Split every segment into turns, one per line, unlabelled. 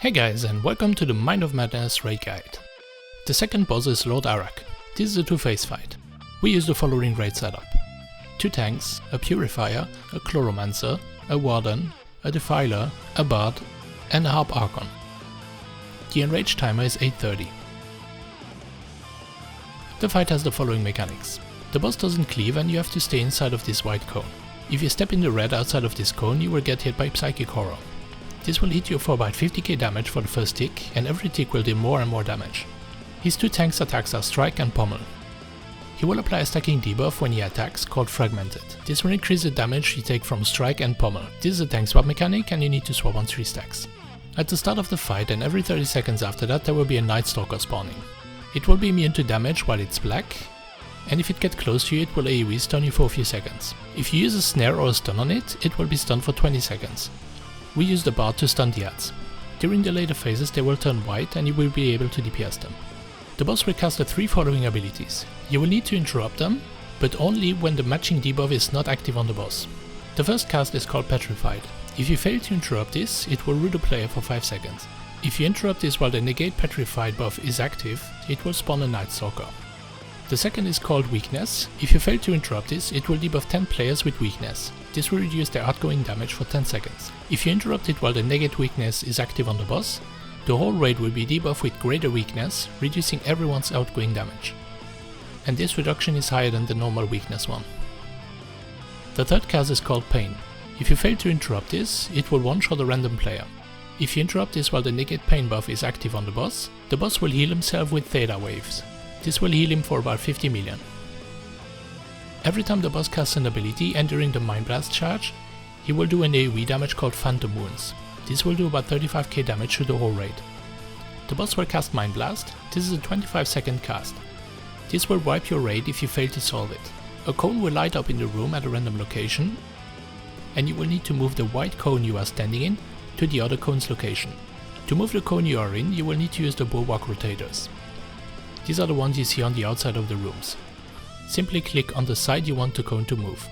Hey guys, and welcome to the Mind of Madness raid guide. The second boss is Lord Arak. This is a two-phase fight. We use the following raid setup: 2 tanks, a purifier, a chloromancer, a warden, a defiler, a bard, and a harp archon. The enrage timer is 8:30. The fight has the following mechanics. The boss doesn't cleave and you have to stay inside of this white cone. If you step in the red outside of this cone, you will get hit by psychic horror. This will hit you for about 50k damage for the first tick, and every tick will do more and more damage. His 2 tanks attacks are Strike and Pommel. He will apply a stacking debuff when he attacks, called Fragmented. This will increase the damage you take from Strike and Pommel. This is a tank swap mechanic and you need to swap on 3 stacks. At the start of the fight and every 30 seconds after that there will be a Night Stalker spawning. It will be immune to damage while it's black, and if it gets close to you it will AoE stun you for a few seconds. If you use a snare or a stun on it, it will be stunned for 20 seconds. We use the bard to stun the ads. During the later phases they will turn white and you will be able to DPS them. The boss will cast the 3 following abilities. You will need to interrupt them, but only when the matching debuff is not active on the boss. The first cast is called Petrified. If you fail to interrupt this, it will root the player for 5 seconds. If you interrupt this while the negate Petrified buff is active, it will spawn a Night Stalker. The second is called Weakness. If you fail to interrupt this, it will debuff 10 players with Weakness. This will reduce their outgoing damage for 10 seconds. If you interrupt it while the negate Weakness is active on the boss, the whole raid will be debuffed with greater weakness, reducing everyone's outgoing damage. And this reduction is higher than the normal weakness one. The third cast is called Pain. If you fail to interrupt this, it will one-shot a random player. If you interrupt this while the negate pain buff is active on the boss will heal himself with Theta Waves. This will heal him for about 50 million. Every time the boss casts an ability and during the Mind Blast charge, he will do an AoE damage called Phantom Wounds. This will do about 35k damage to the whole raid. The boss will cast Mind Blast. This is a 25-second cast. This will wipe your raid if you fail to solve it. A cone will light up in the room at a random location, and you will need to move the white cone you are standing in to the other cone's location. To move the cone you are in, you will need to use the bulwark rotators. These are the ones you see on the outside of the rooms. Simply click on the side you want the cone to move.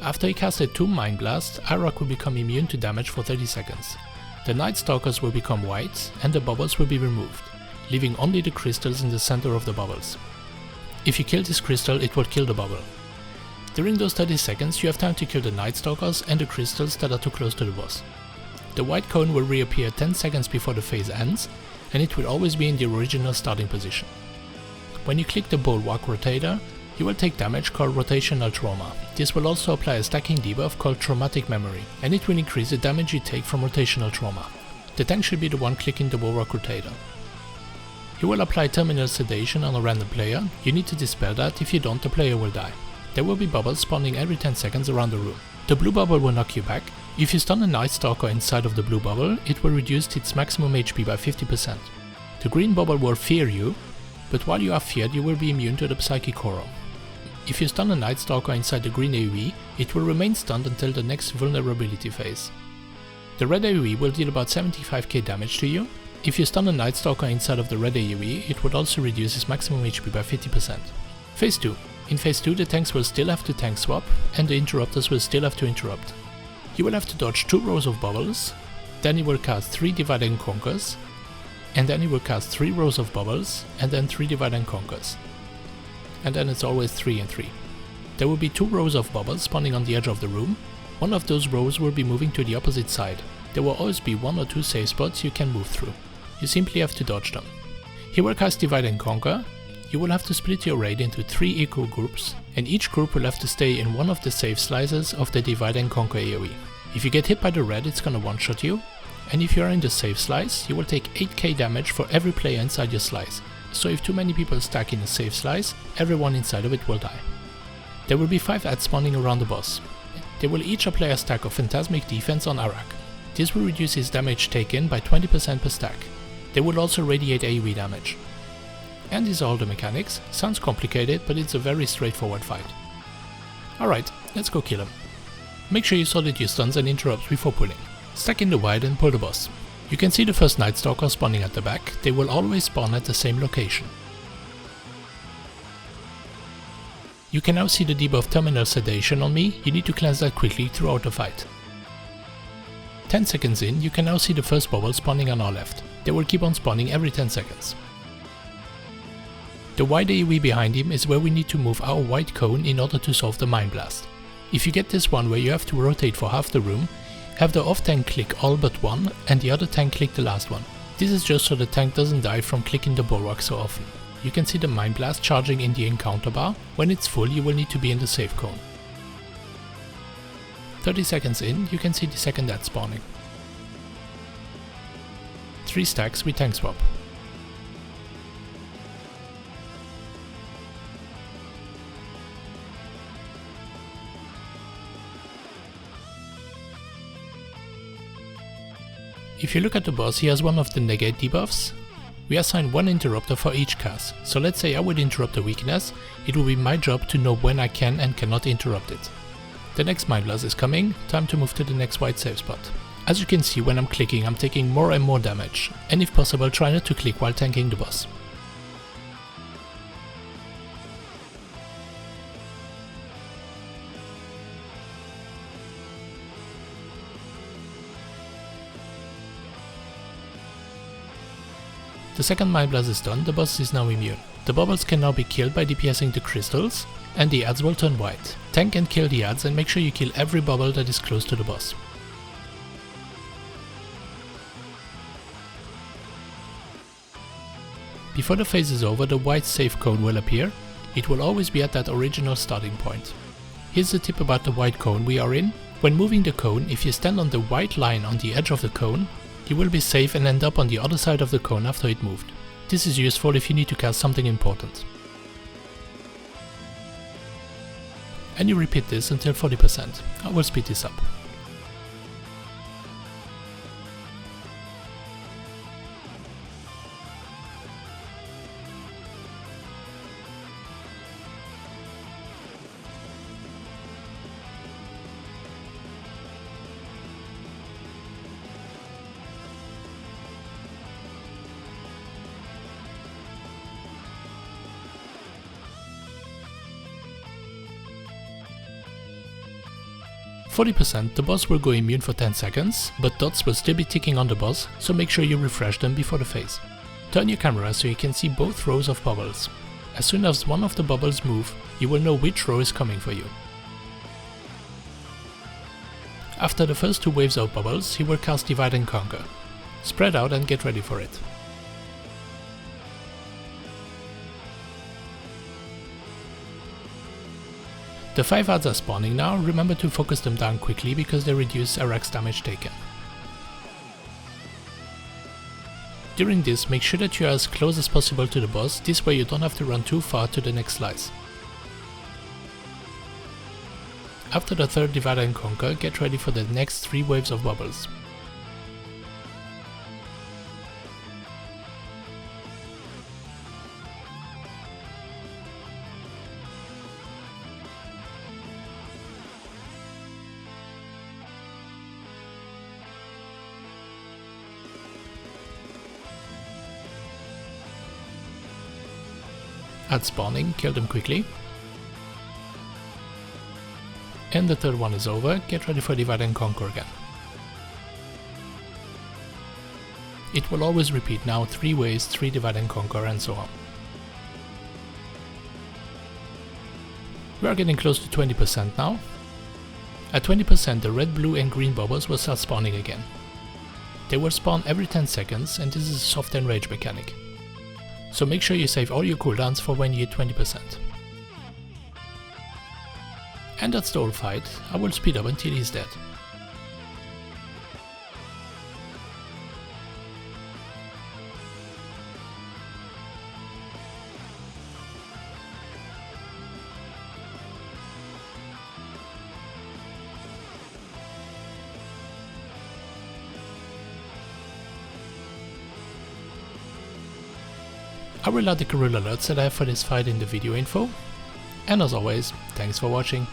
After he casted 2 Mind Blasts, Arak will become immune to damage for 30 seconds. The Night Stalkers will become white and the bubbles will be removed, leaving only the crystals in the center of the bubbles. If you kill this crystal, it will kill the bubble. During those 30 seconds you have time to kill the Night Stalkers and the crystals that are too close to the boss. The white cone will reappear 10 seconds before the phase ends, and it will always be in the original starting position. When you click the bulwark rotator, you will take damage called Rotational Trauma. This will also apply a stacking debuff called Traumatic Memory, and it will increase the damage you take from Rotational Trauma. The tank should be the one clicking the bulwark rotator. You will apply Terminal Sedation on a random player. You need to dispel that, if you don't the player will die. There will be bubbles spawning every 10 seconds around the room. The blue bubble will knock you back. If you stun a Night Stalker inside of the blue bubble, it will reduce its maximum HP by 50%. The green bubble will fear you, but while you are feared you will be immune to the psychic horror. If you stun a Night Stalker inside the green AoE, it will remain stunned until the next vulnerability phase. The red AoE will deal about 75k damage to you. If you stun a Night Stalker inside of the red AoE, it would also reduce his maximum HP by 50%. Phase 2. In Phase 2 the tanks will still have to tank swap, and the interrupters will still have to interrupt. You will have to dodge 2 rows of bubbles, then you will cast 3 Divide and Conquers, and then you will cast 3 rows of bubbles, and then 3 Divide and Conquers. And then it's always 3 and 3. There will be 2 rows of bubbles spawning on the edge of the room. One of those rows will be moving to the opposite side. There will always be 1 or 2 safe spots you can move through. You simply have to dodge them. He will cast Divide and Conquer. You will have to split your raid into 3 equal groups, and each group will have to stay in one of the safe slices of the Divide and Conquer AoE. If you get hit by the red, it's gonna one-shot you, and if you are in the safe slice, you will take 8k damage for every player inside your slice. So if too many people stack in a safe slice, everyone inside of it will die. There will be 5 ads spawning around the boss. They will each apply a stack of Phantasmic Defense on Arak. This will reduce his damage taken by 20% per stack. They will also radiate AoE damage. And these are all the mechanics. Sounds complicated, but it's a very straightforward fight. Alright, let's go kill him. Make sure you solid your stuns and interrupts before pulling. Stack in the wide and pull the boss. You can see the first Night Stalker spawning at the back. They will always spawn at the same location. You can now see the debuff Terminal Sedation on me. You need to cleanse that quickly throughout the fight. 10 seconds in, you can now see the first bubble spawning on our left. They will keep on spawning every 10 seconds. The white AoE behind him is where we need to move our white cone in order to solve the Mind Blast. If you get this one where you have to rotate for half the room, have the off tank click all but one and the other tank click the last one. This is just so the tank doesn't die from clicking the bulwark so often. You can see the Mind Blast charging in the encounter bar. When it's full, you will need to be in the safe cone. 30 seconds in, you can see the second death spawning. 3 stacks we tank swap. If you look at the boss, he has one of the negate debuffs. We assign one interrupter for each cast, so let's say I would interrupt a weakness, it will be my job to know when I can and cannot interrupt it. The next Mind Blast is coming, time to move to the next white save spot. As you can see, when I'm clicking, I'm taking more and more damage, and if possible try not to click while tanking the boss. The second Mind Blast is done, the boss is now immune. The bubbles can now be killed by DPSing the crystals, and the ads will turn white. Tank and kill the ads and make sure you kill every bubble that is close to the boss. Before the phase is over, the white save cone will appear. It will always be at that original starting point. Here's the tip about the white cone we are in. When moving the cone, if you stand on the white line on the edge of the cone, you will be safe and end up on the other side of the cone after it moved. This is useful if you need to cast something important. And you repeat this until 40%. I will speed this up. %, the boss will go immune for 10 seconds, but dots will still be ticking on the boss, so make sure you refresh them before the phase. Turn your camera so you can see both rows of bubbles. As soon as one of the bubbles move, you will know which row is coming for you. After the first 2 waves of bubbles, he will cast Divide and Conquer. Spread out and get ready for it. The 5 ads are spawning now, remember to focus them down quickly because they reduce Arak's damage taken. During this, make sure that you are as close as possible to the boss, this way you don't have to run too far to the next slice. After the third Divide and Conquer, get ready for the next 3 waves of bubbles. At spawning, kill them quickly. And the third one is over, get ready for Divide and Conquer again. It will always repeat now 3 waves, 3 Divide and Conquer and so on. We are getting close to 20% now. At 20% the red, blue and green bubbles will start spawning again. They will spawn every 10 seconds and this is a soft enrage mechanic. So make sure you save all your cooldowns for when you hit 20%. And that's the whole fight. I will speed up until he's dead. I will add the Karuul Alerts that I have for this fight in the video info. And as always, thanks for watching.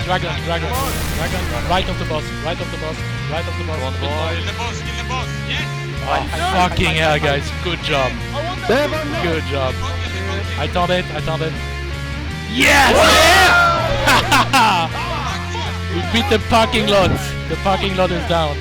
Dragon, right of the boss, right of the boss, right of the boss.
Kill the boss, yes!
Fucking hell, guys. Good job. Good job. I thought it. Yes! Yeah! We beat the parking lot. The parking lot is down.